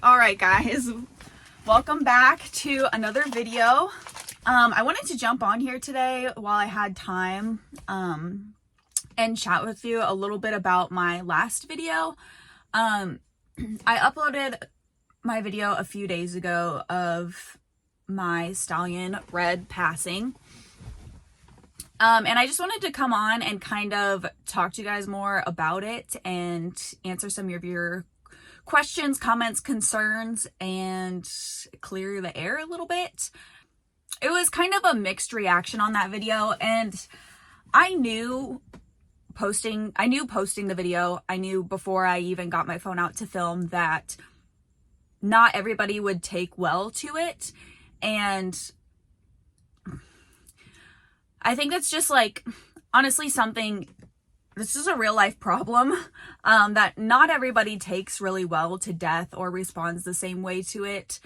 All right, guys, welcome back to another video. I wanted to jump on here today while I had time and chat with you a little bit about my last video. I uploaded my video a few days ago of my Stallion Red passing. And I just wanted to come on and kind of talk to you guys more about it and answer some of your questions, comments, concerns, and clear the air a little bit. It was kind of a mixed reaction on that video, and I knew posting the video, I knew before I even got my phone out to film that not everybody would take well to it. And I think that's just like, honestly, this is a real life problem that not everybody takes really well to death or responds the same way to it.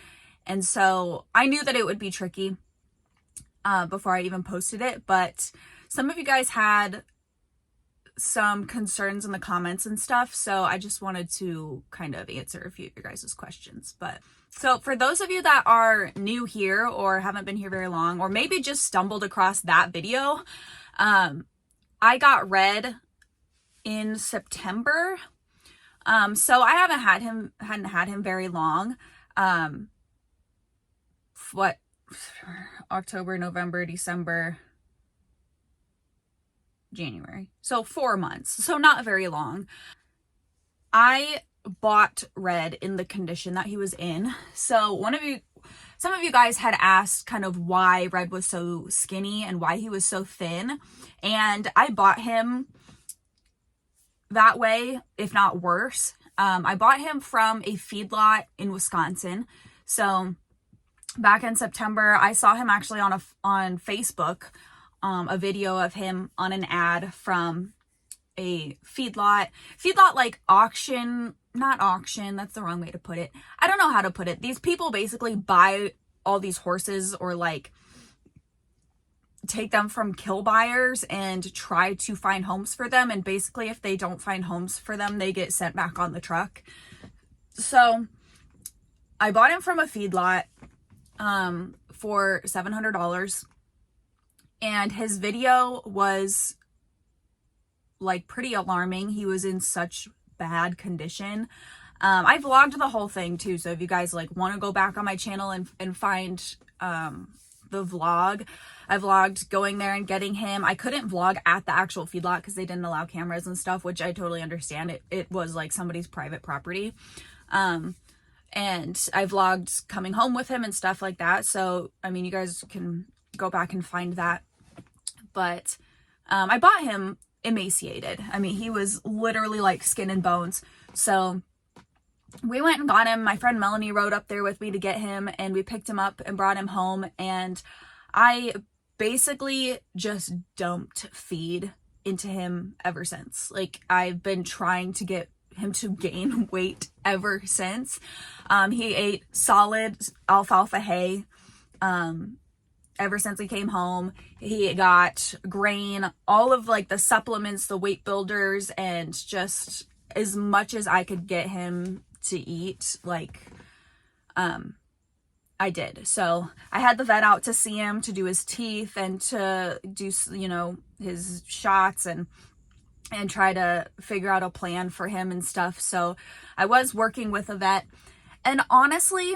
And so I knew that it would be tricky before I even posted it, but some of you guys had some concerns in the comments and stuff, so I just wanted to kind of answer a few of your guys' questions. But so for those of you that are new here or haven't been here very long, or maybe just stumbled across that video, I got Red in September. So I hadn't had him very long. October, November, December, January. So 4 months. So not very long. I bought Red in the condition that he was in. So some of you guys had asked kind of why Red was so skinny and why he was so thin. And I bought him that way, if not worse. I bought him from a feedlot in Wisconsin. So back in September, I saw him actually on Facebook, a video of him on an ad from a feedlot like auction, not auction, that's the wrong way to put it. I don't know how to put it. These people basically buy all these horses or like take them from kill buyers and try to find homes for them. And basically if they don't find homes for them, they get sent back on the truck. So I bought him from a feedlot for $700. And his video was like pretty alarming. He was in such bad condition. I vlogged the whole thing too. So if you guys like want to go back on my channel and find the vlog, I vlogged going there and getting him. I couldn't vlog at the actual feedlot because they didn't allow cameras and stuff, which I totally understand. It was like somebody's private property. And I vlogged coming home with him and stuff like that. So, I mean, you guys can go back and find that. But I bought him emaciated. I mean, he was literally like skin and bones. So we went and got him. My friend Melanie rode up there with me to get him, and we picked him up and brought him home. And I basically just dumped feed into him ever since. Like, I've been trying to get him to gain weight ever since. He ate solid alfalfa hay ever since he came home. He got grain, all of like the supplements, the weight builders, and just as much as I could get him to eat, like I did. So I had the vet out to see him, to do his teeth and to do, you know, his shots and try to figure out a plan for him and stuff. So I was working with a vet, and honestly,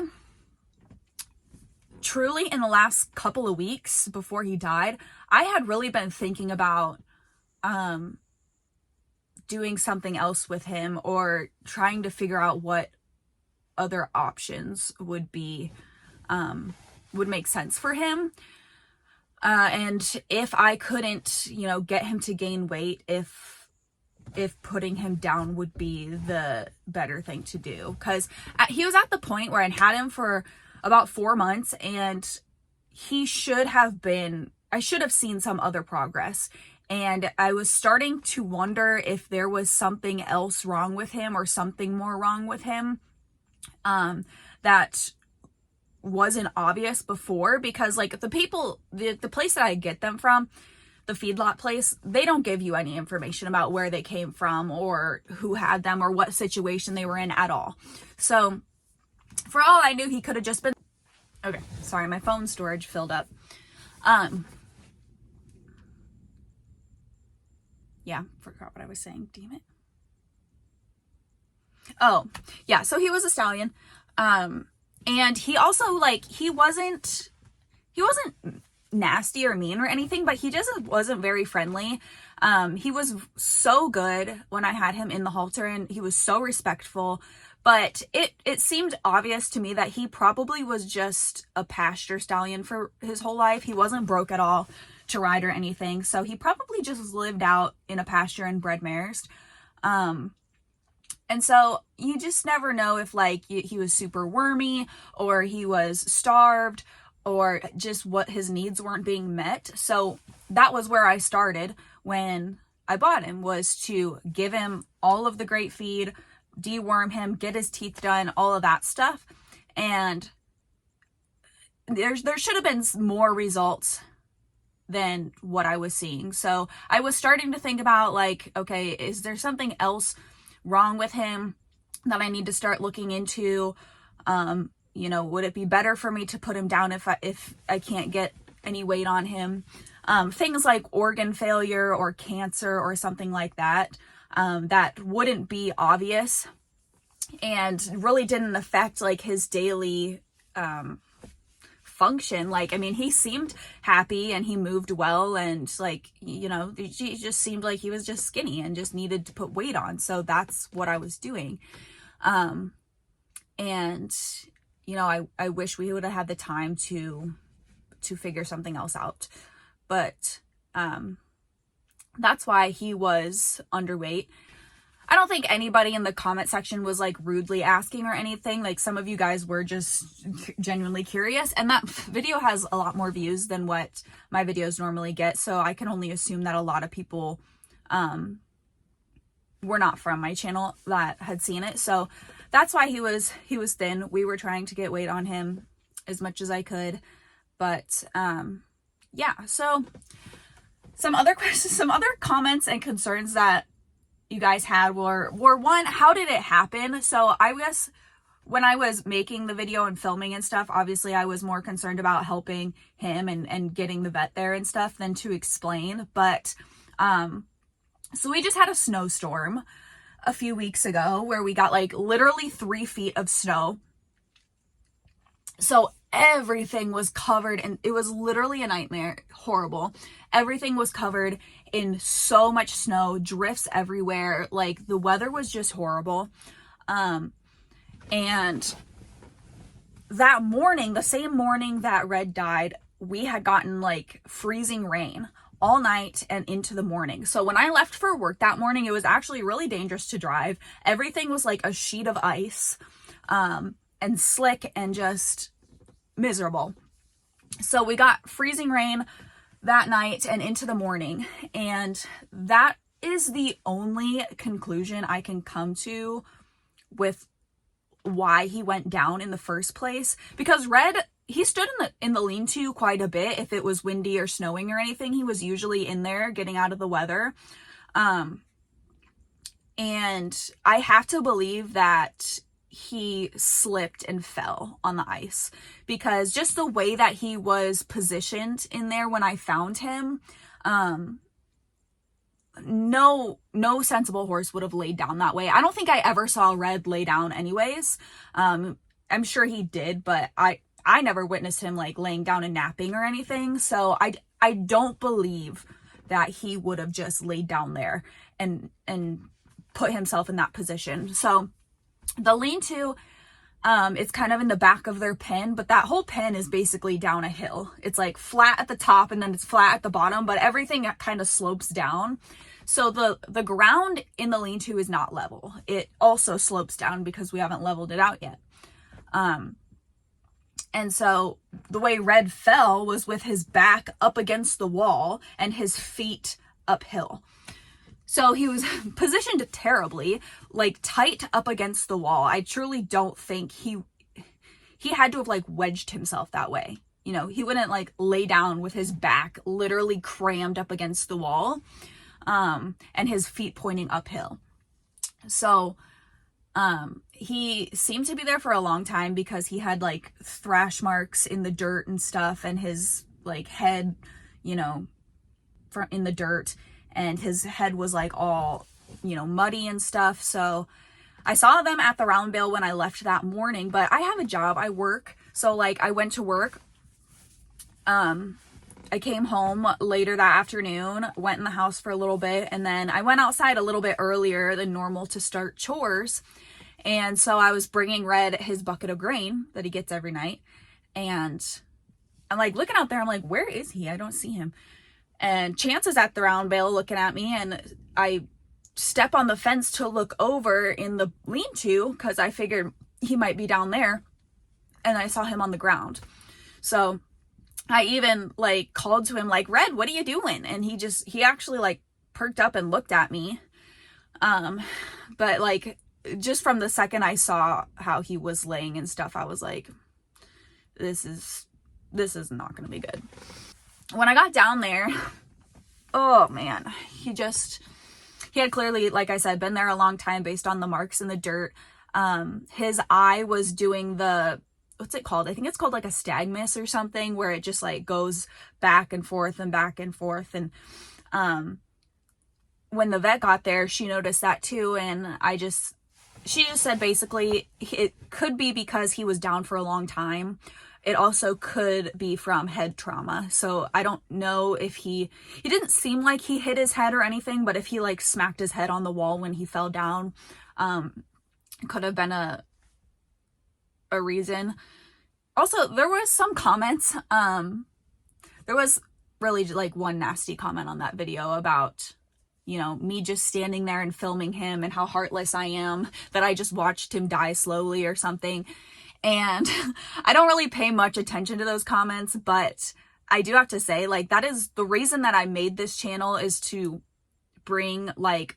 truly in the last couple of weeks before he died, I had really been thinking about doing something else with him, or trying to figure out what other options would be, would make sense for him. And if I couldn't, you know, get him to gain weight, if putting him down would be the better thing to do. Because he was at the point where I'd had him for about 4 months, and I should have seen some other progress. And I was starting to wonder if there was something else wrong with him, or something more wrong with him that wasn't obvious before. Because like the place that I get them from, the feedlot place, they don't give you any information about where they came from or who had them or what situation they were in at all. So For all I knew, he could have just been, okay, sorry, my phone storage filled up. Yeah, forgot what I was saying, damn it. Oh, yeah, so he was a stallion. And he also, like, he wasn't nasty or mean or anything, but he just wasn't very friendly. He was so good when I had him in the halter, and he was so respectful, but it seemed obvious to me that he probably was just a pasture stallion for his whole life. He wasn't broke at all to ride or anything, so he probably just lived out in a pasture and bred mares. And so you just never know if, like, he was super wormy, or he was starved, or just what his needs weren't being met. So that was where I started when I bought him, was to give him all of the great feed, deworm him, get his teeth done, all of that stuff. And there should have been more results than what I was seeing. So I was starting to think about, like, okay, is there something else wrong with him that I need to start looking into? You know, would it be better for me to put him down if I can't get any weight on him? Things like organ failure or cancer or something like that, that wouldn't be obvious and really didn't affect, like, his daily function. Like, I mean, he seemed happy and he moved well, and, like, you know, he just seemed like he was just skinny and just needed to put weight on. So that's what I was doing. And, you know, I wish we would have had the time to figure something else out. But that's why he was underweight. I don't think anybody in the comment section was, like, rudely asking or anything. Like, some of you guys were just genuinely curious, and that video has a lot more views than what my videos normally get. So I can only assume that a lot of people were not from my channel that had seen it. So that's why he was thin. We were trying to get weight on him as much as I could. But yeah, so some other questions, some other comments and concerns that you guys had were one, how did it happen? So I guess when I was making the video and filming and stuff, obviously I was more concerned about helping him and getting the vet there and stuff than to explain. But so we just had a snowstorm a few weeks ago where we got, like, literally 3 feet of snow. So everything was covered, and it was literally a nightmare. Horrible. Everything was covered in so much snow, drifts everywhere. Like, the weather was just horrible. And that morning, the same morning that Red died, we had gotten, like, freezing rain all night and into the morning. So when I left for work that morning, it was actually really dangerous to drive. Everything was like a sheet of ice, and slick and just miserable. So we got freezing rain that night and into the morning, and that is the only conclusion I can come to with why he went down in the first place. Because Red, he stood in the lean-to quite a bit. If it was windy or snowing or anything, he was usually in there getting out of the weather. And I have to believe that he slipped and fell on the ice, because just the way that he was positioned in there when I found him, no sensible horse would have laid down that way. I don't think I ever saw Red lay down anyways. I'm sure he did, but I never witnessed him, like, laying down and napping or anything. So I don't believe that he would have just laid down there and put himself in that position. So the lean-to, it's kind of in the back of their pen, but that whole pen is basically down a hill. It's, like, flat at the top and then it's flat at the bottom, but everything kind of slopes down. So the ground in the lean-to is not level. It also slopes down because we haven't leveled it out yet. And so the way Red fell was with his back up against the wall and his feet uphill. So he was positioned terribly, like, tight up against the wall. I truly don't think he had to have, like, wedged himself that way. You know, he wouldn't, like, lay down with his back literally crammed up against the wall, and his feet pointing uphill. So He seemed to be there for a long time because he had like thrash marks in the dirt and stuff, and his like head, you know, in the dirt, and his head was like all, you know, muddy and stuff. So I saw them at the round bale when I left that morning, but I have a job, I work. So like I went to work. I came home later that afternoon, went in the house for a little bit, and then I went outside a little bit earlier than normal to start chores. And so I was bringing Red his bucket of grain that he gets every night. And I'm like looking out there, I'm like, where is he? I don't see him. And Chance is at the round bale looking at me, and I step on the fence to look over in the lean-to because I figured he might be down there. And I saw him on the ground. So I even like called to him like, Red, what are you doing? And he actually like perked up and looked at me. But like just from the second I saw how he was laying and stuff, I was like, this is not going to be good. When I got down there, oh man, he had clearly, like I said, been there a long time based on the marks in the dirt. His eye was doing what's it called? I think it's called like a stagmus or something, where it just like goes back and forth and back and forth. And when the vet got there, she noticed that too. And she just said basically it could be because he was down for a long time. It also could be from head trauma. So I don't know if he didn't seem like he hit his head or anything, but if he like smacked his head on the wall when he fell down, could have been a reason. Also, there was some comments. There was really like one nasty comment on that video about, you know, me just standing there and filming him and how heartless I am, that I just watched him die slowly or something. And I don't really pay much attention to those comments, but I do have to say, like, that is the reason that I made this channel, is to bring like,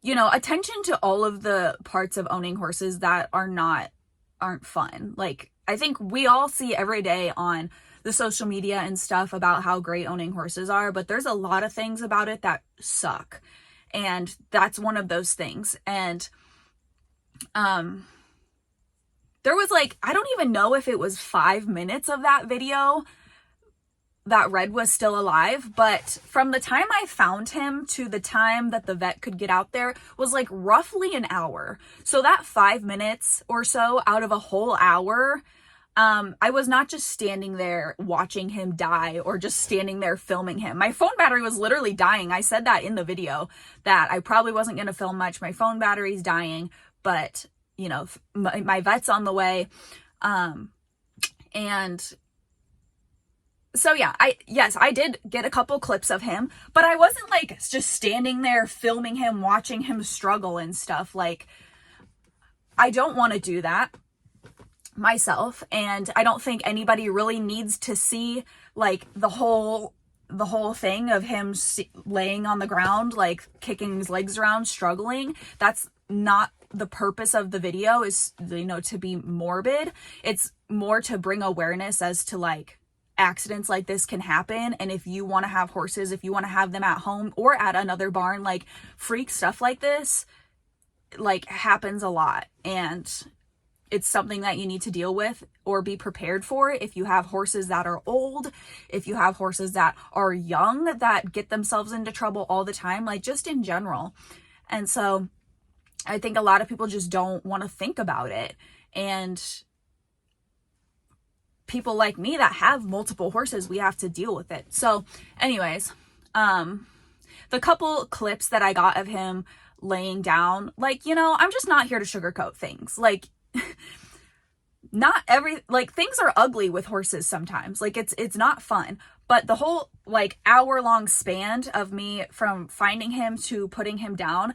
you know, attention to all of the parts of owning horses that aren't fun. Like, I think we all see every day on the social media and stuff about how great owning horses are, but there's a lot of things about it that suck. And that's one of those things. And, there was like, I don't even know if it was 5 minutes of that video that Red was still alive, but from the time I found him to the time that the vet could get out there was like roughly an hour. So that 5 minutes or so out of a whole hour, I was not just standing there watching him die or just standing there filming him. My phone battery was literally dying. I said that in the video, that I probably wasn't going to film much. My phone battery's dying, but you know, my vet's on the way. And so yeah, I did get a couple clips of him, but I wasn't like just standing there filming him, watching him struggle and stuff. Like, I don't want to do that myself. And I don't think anybody really needs to see like the whole thing of him laying on the ground, like kicking his legs around, struggling. That's not the purpose of the video, is, you know, to be morbid. It's more to bring awareness as to like accidents like this can happen. And if you want to have horses, if you want to have them at home or at another barn, like freak stuff like this like happens a lot. And it's something that you need to deal with or be prepared for if you have horses that are old, if you have horses that are young that get themselves into trouble all the time, like just in general. And so I think a lot of people just don't want to think about it. And people like me that have multiple horses, we have to deal with it. So anyways, the couple clips that I got of him laying down, like, you know, I'm just not here to sugarcoat things. Like, things are ugly with horses sometimes. Like, it's not fun. But the whole like hour-long span of me from finding him to putting him down,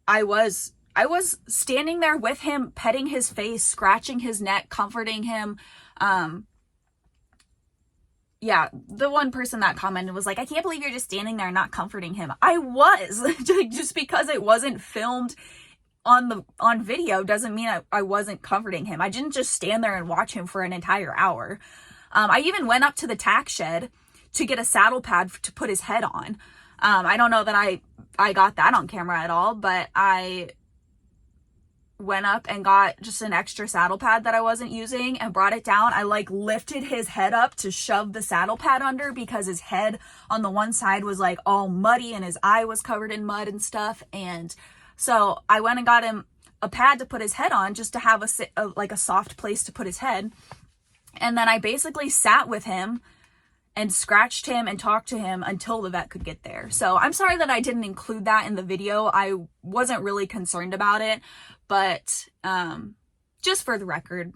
I was standing there with him, petting his face, scratching his neck, comforting him. Yeah, the one person that commented was like, I can't believe you're just standing there and not comforting him. I was. Just because it wasn't filmed on video doesn't mean I wasn't comforting him. I didn't just stand there and watch him for an entire hour. I even went up to the tack shed to get a saddle pad to put his head on. I don't know that I I got that on camera at all, but I went up and got just an extra saddle pad that I wasn't using and brought it down. I like lifted his head up to shove the saddle pad under because his head on the one side was like all muddy and his eye was covered in mud and stuff. And so I went and got him a pad to put his head on just to have a soft place to put his head. And then I basically sat with him and scratched him and talked to him until the vet could get there. So I'm sorry that I didn't include that in the video. I wasn't really concerned about it, but just for the record,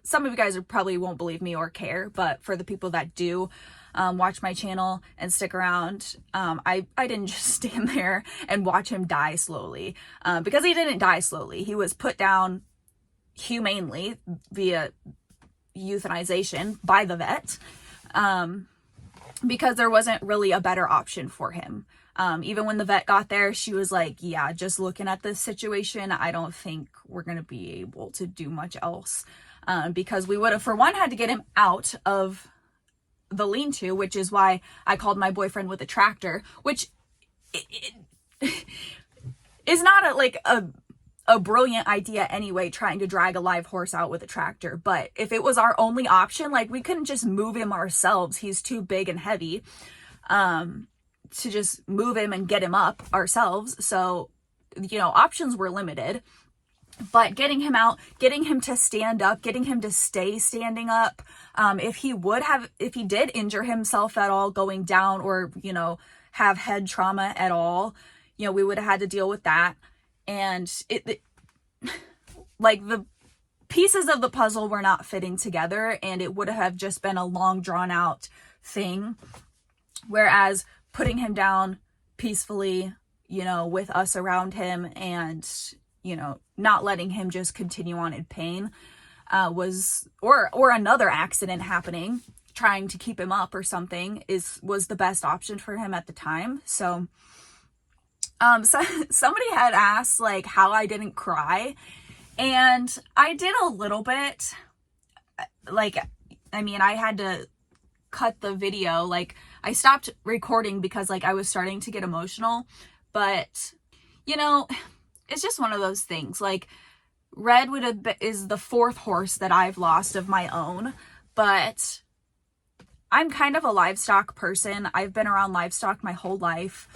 some of you guys probably won't believe me or care, but for the people that do watch my channel and stick around, I didn't just stand there and watch him die slowly, because he didn't die slowly. He was put down humanely via euthanization by the vet, because there wasn't really a better option for him. Even when the vet got there, she was like, yeah, just looking at this situation, I don't think we're going to be able to do much else. Because we would have, for one, had to get him out of the lean-to, which is why I called my boyfriend with a tractor, which is not a brilliant idea anyway, trying to drag a live horse out with a tractor. But if it was our only option, like, we couldn't just move him ourselves. He's too big and heavy to just move him and get him up ourselves. So, you know, options were limited. But getting him out, getting him to stand up, getting him to stay standing up, if he did injure himself at all going down, or, you know, have head trauma at all, you know, we would have had to deal with that. And like, the pieces of the puzzle were not fitting together, and it would have just been a long drawn out thing. Whereas putting him down peacefully, you know, with us around him, and, you know, not letting him just continue on in pain, or another accident happening, trying to keep him up or something, was the best option for him at the time. So somebody had asked, like, how I didn't cry, and I did a little bit. Like, I mean, I had to cut the video. Like, I stopped recording because, like, I was starting to get emotional. But, you know, it's just one of those things. Like, Red is the 4th horse that I've lost of my own, but I'm kind of a livestock person. I've been around livestock my whole life.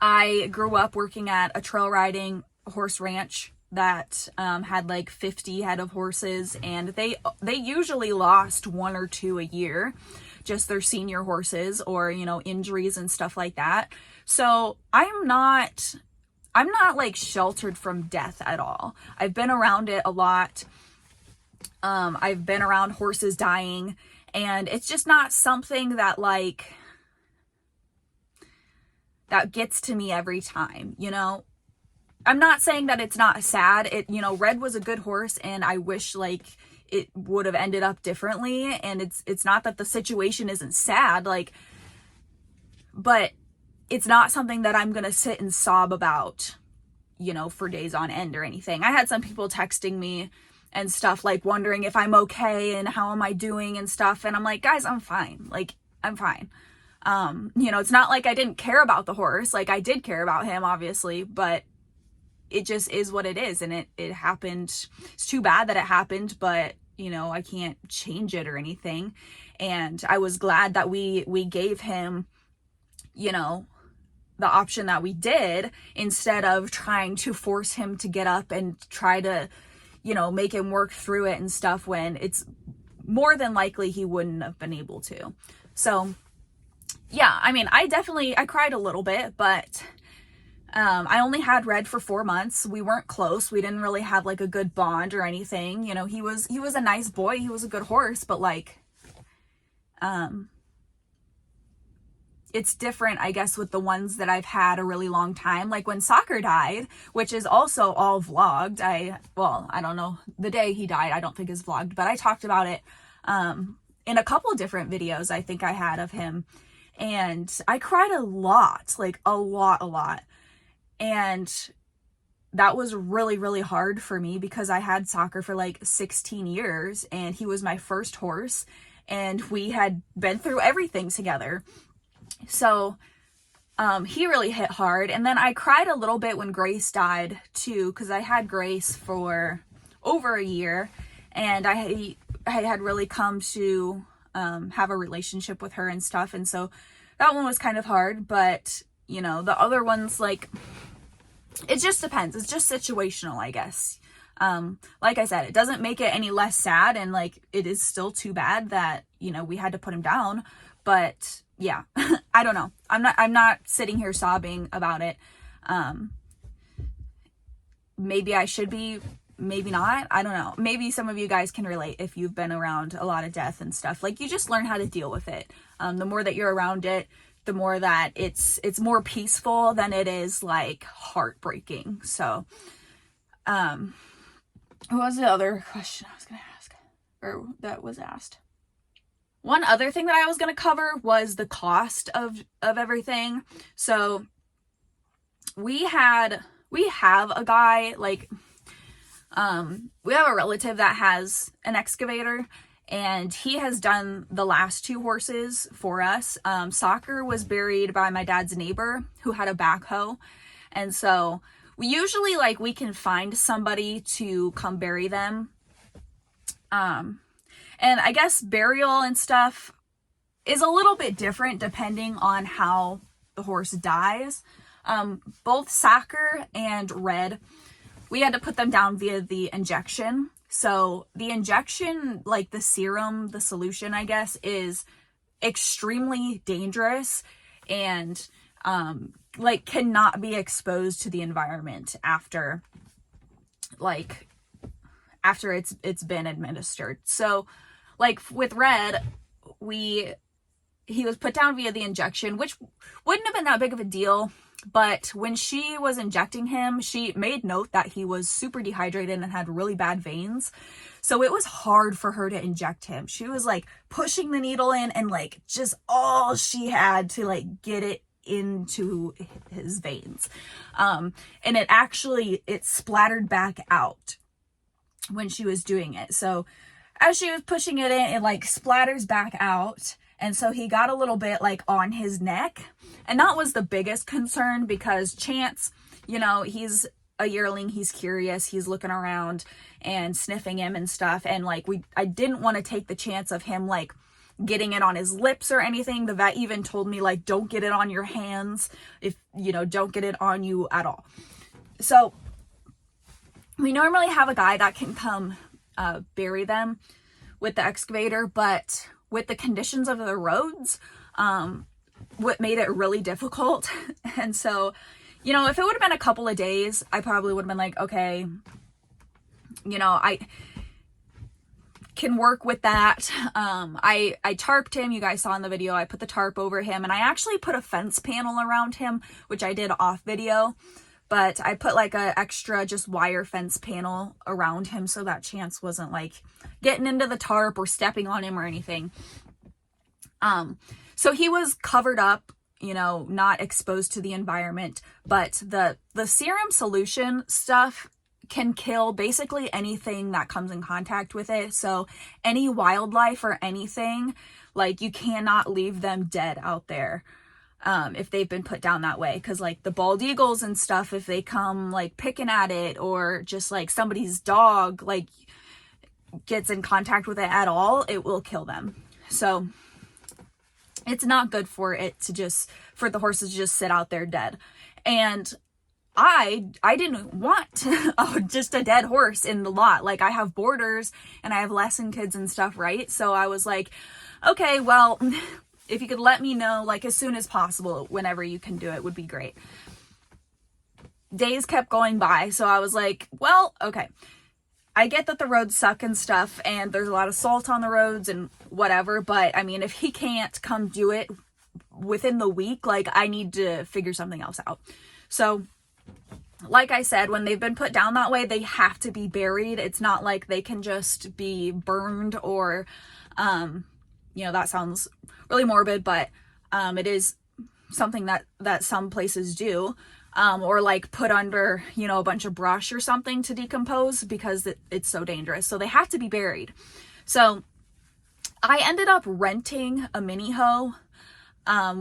I grew up working at a trail riding horse ranch that had like 50 head of horses, and they usually lost 1 or 2 a year, just their senior horses, or, you know, injuries and stuff like that. So I'm not like sheltered from death at all. I've been around it a lot. I've been around horses dying, and it's just not something that, like, that gets to me every time, you know? I'm not saying that it's not sad. You know, Red was a good horse, and I wish, like, it would have ended up differently. And it's not that the situation isn't sad, like, but it's not something that I'm going to sit and sob about, you know, for days on end or anything. I had some people texting me and stuff, like, wondering if I'm okay and how am I doing and stuff. And I'm like, guys, I'm fine. Like, I'm fine. You know, it's not like I didn't care about the horse. Like, I did care about him, obviously, but it just is what it is. And it happened. It's too bad that it happened, but, you know, I can't change it or anything. And I was glad that we gave him, you know, the option that we did, instead of trying to force him to get up and try to, you know, make him work through it and stuff, when it's more than likely he wouldn't have been able to. So yeah, I mean, I cried a little bit, but I only had Red for 4 months. We weren't close. We didn't really have like a good bond or anything. You know, he was a nice boy. He was a good horse, but like, it's different, I guess, with the ones that I've had a really long time. Like when Soccer died, which is also all vlogged. I don't know, the day he died, I don't think is vlogged, but I talked about it in a couple different videos I think I had of him. And I cried a lot, like a lot. And that was really, really hard for me, because I had Soccer for like 16 years and he was my first horse, and we had been through everything together. So he really hit hard. And then I cried a little bit when Grace died too, because I had Grace for over a year, and I had really come to have a relationship with her and stuff, and so that one was kind of hard. But you know, the other ones, like, it just depends. It's just situational, I guess. Like I said, it doesn't make it any less sad, and like, it is still too bad that, you know, we had to put him down. But yeah, I don't know. I'm not sitting here sobbing about it. Maybe I should be, maybe not. I don't know. Maybe some of you guys can relate if you've been around a lot of death and stuff. Like, you just learn how to deal with it. The more that you're around it, the more that it's more peaceful than it is like heartbreaking. So, what was the other question I was going to ask, or that was asked? One other thing that I was going to cover was the cost of everything. So we have a guy, like, we have a relative that has an excavator, and he has done the last 2 horses for us. Soccer was buried by my dad's neighbor who had a backhoe. And so we usually, like, we can find somebody to come bury them. And I guess burial and stuff is a little bit different depending on how the horse dies. Both Soccer and Red, we had to put them down via the injection. So the injection, like the serum, the solution, I guess, is extremely dangerous and like cannot be exposed to the environment after it's been administered. So like with Red, he was put down via the injection, which wouldn't have been that big of a deal. But when she was injecting him, she made note that he was super dehydrated and had really bad veins. So it was hard for her to inject him. She was like pushing the needle in and like just all she had to like get it into his veins. And it splattered back out when she was doing it. So as she was pushing it in, it like splatters back out. And so he got a little bit like on his neck, and that was the biggest concern because Chance, you know, he's a yearling, he's curious, he's looking around and sniffing him and stuff. And like, I didn't want to take the chance of him like getting it on his lips or anything. The vet even told me like, don't get it on your hands, don't get it on you at all. So we normally have a guy that can come bury them with the excavator, but with the conditions of the roads, what made it really difficult. And so, if it would have been a couple of days, I probably would have been like, okay, I can work with that. I tarped him. You guys saw in the video, I put the tarp over him, and I actually put a fence panel around him, which I did off video, but I put like a extra just wire fence panel around him so that Chance wasn't like getting into the tarp or stepping on him or anything. So he was covered up, not exposed to the environment, but the serum solution stuff can kill basically anything that comes in contact with it. So any wildlife or anything, like, you cannot leave them dead out there. If they've been put down that way, because like the bald eagles and stuff, if they come like picking at it, or just like somebody's dog like gets in contact with it at all, it will kill them. So it's not good for the horses to just sit out there dead. And I didn't want just a dead horse in the lot. Like, I have boarders and I have lesson kids and stuff, right? So I was like, okay, well, if you could let me know, like, as soon as possible, whenever you can do it, would be great. Days kept going by, so I was like, well, okay. I get that the roads suck and stuff, and there's a lot of salt on the roads and whatever, but, I mean, if he can't come do it within the week, like, I need to figure something else out. So, like I said, when they've been put down that way, they have to be buried. It's not like they can just be burned or, that sounds really morbid, but it is something that some places do, or like put under a bunch of brush or something to decompose, because it's so dangerous. So they have to be buried. So I ended up renting a mini hoe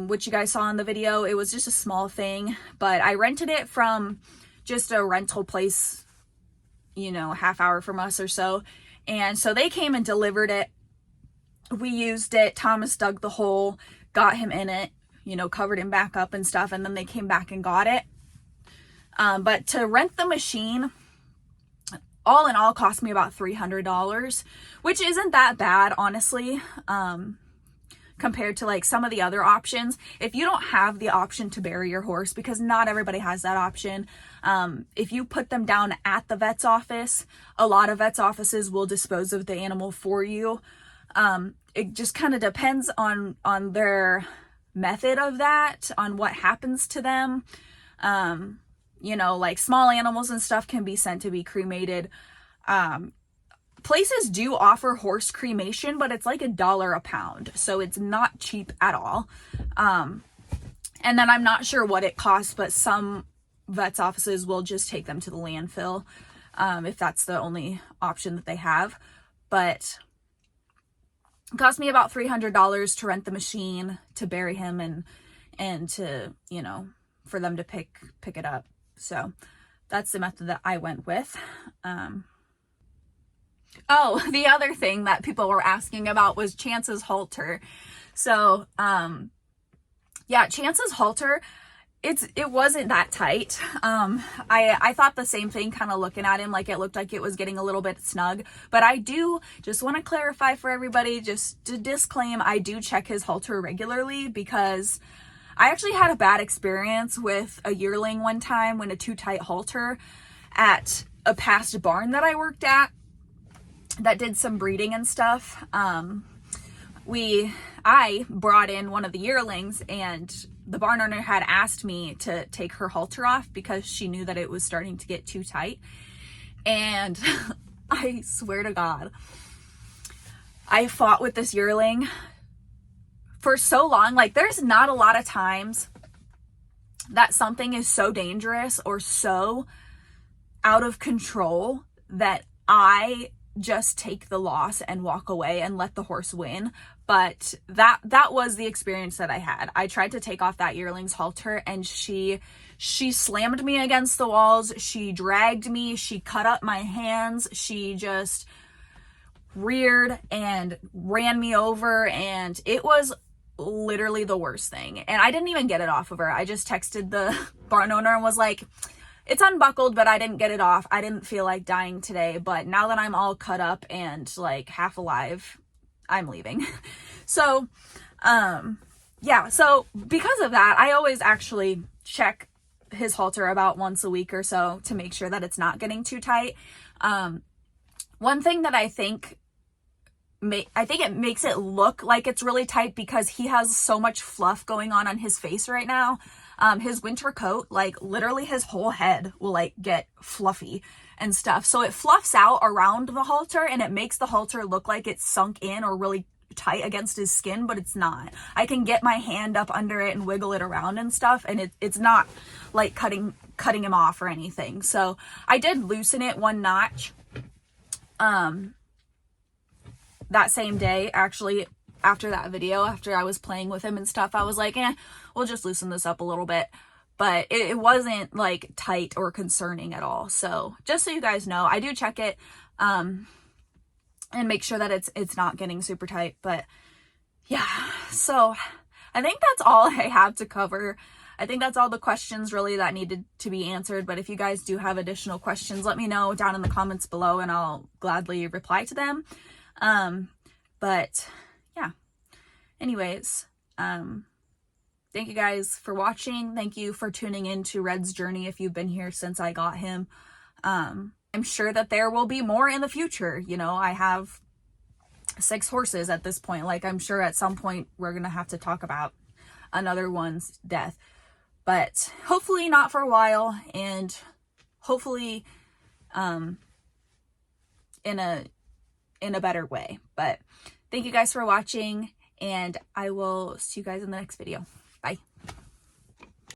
which you guys saw in the video. It was just a small thing, but I rented it from just a rental place, you know, a half hour from us or so. And so they came and delivered it. We used it. Thomas dug the hole, got him in it, you know, covered him back up and stuff. And then they came back and got it. But to rent the machine, all in all, cost me about $300, which isn't that bad, honestly, compared to like some of the other options. If you don't have the option to bury your horse, because not everybody has that option, if you put them down at the vet's office, a lot of vet's offices will dispose of the animal for you. It just kind of depends on their method of that, on what happens to them. You know, like small animals and stuff can be sent to be cremated. Places do offer horse cremation, but it's like $1 a pound. So it's not cheap at all. And then I'm not sure what it costs, but some vets offices will just take them to the landfill, if that's the only option that they have. But it cost me about $300 to rent the machine, to bury him, and to, you know, for them to pick it up. So that's the method that I went with. Oh, the other thing that people were asking about was Chance's halter. So, yeah, Chance's halter, it wasn't that tight. I thought the same thing, kind of looking at him, like it looked like it was getting a little bit snug. But I do just want to clarify for everybody, just to disclaim, I do check his halter regularly, because I actually had a bad experience with a yearling one time when a too tight halter at a past barn that I worked at that did some breeding and stuff. I brought in one of the yearlings, and the barn owner had asked me to take her halter off because she knew that it was starting to get too tight. And I swear to God, I fought with this yearling for so long. Like, there's not a lot of times that something is so dangerous or so out of control that I just take the loss and walk away and let the horse win. But that was the experience that I had. I tried to take off that yearling's halter, and she slammed me against the walls. She dragged me. She cut up my hands. She just reared and ran me over, and it was literally the worst thing. And I didn't even get it off of her. I just texted the barn owner and was like, it's unbuckled, but I didn't get it off. I didn't feel like dying today, but now that I'm all cut up and like half alive, I'm leaving. So, yeah. So because of that, I always actually check his halter about once a week or so to make sure that it's not getting too tight. One thing that I think it makes it look like it's really tight because he has so much fluff going on his face right now. His winter coat, like literally his whole head will like get fluffy and stuff. So it fluffs out around the halter, and it makes the halter look like it's sunk in or really tight against his skin, but it's not. I can get my hand up under it and wiggle it around and stuff, and it's not like cutting him off or anything. So I did loosen it one notch that same day, actually. After that video, after I was playing with him and stuff, I was like, we'll just loosen this up a little bit. But it wasn't like tight or concerning at all. So just so you guys know, I do check it and make sure that it's not getting super tight. But yeah, so I think that's all I have to cover. I think that's all the questions really that needed to be answered. But if you guys do have additional questions, let me know down in the comments below, and I'll gladly reply to them. But yeah, anyways, thank you guys for watching. Thank you for tuning in to Red's journey if you've been here since I got him. I'm sure that there will be more in the future. You know, I have 6 horses at this point. Like, I'm sure at some point we're gonna have to talk about another one's death, but hopefully not for a while, and hopefully in a better way. But thank you guys for watching, and I will see you guys in the next video.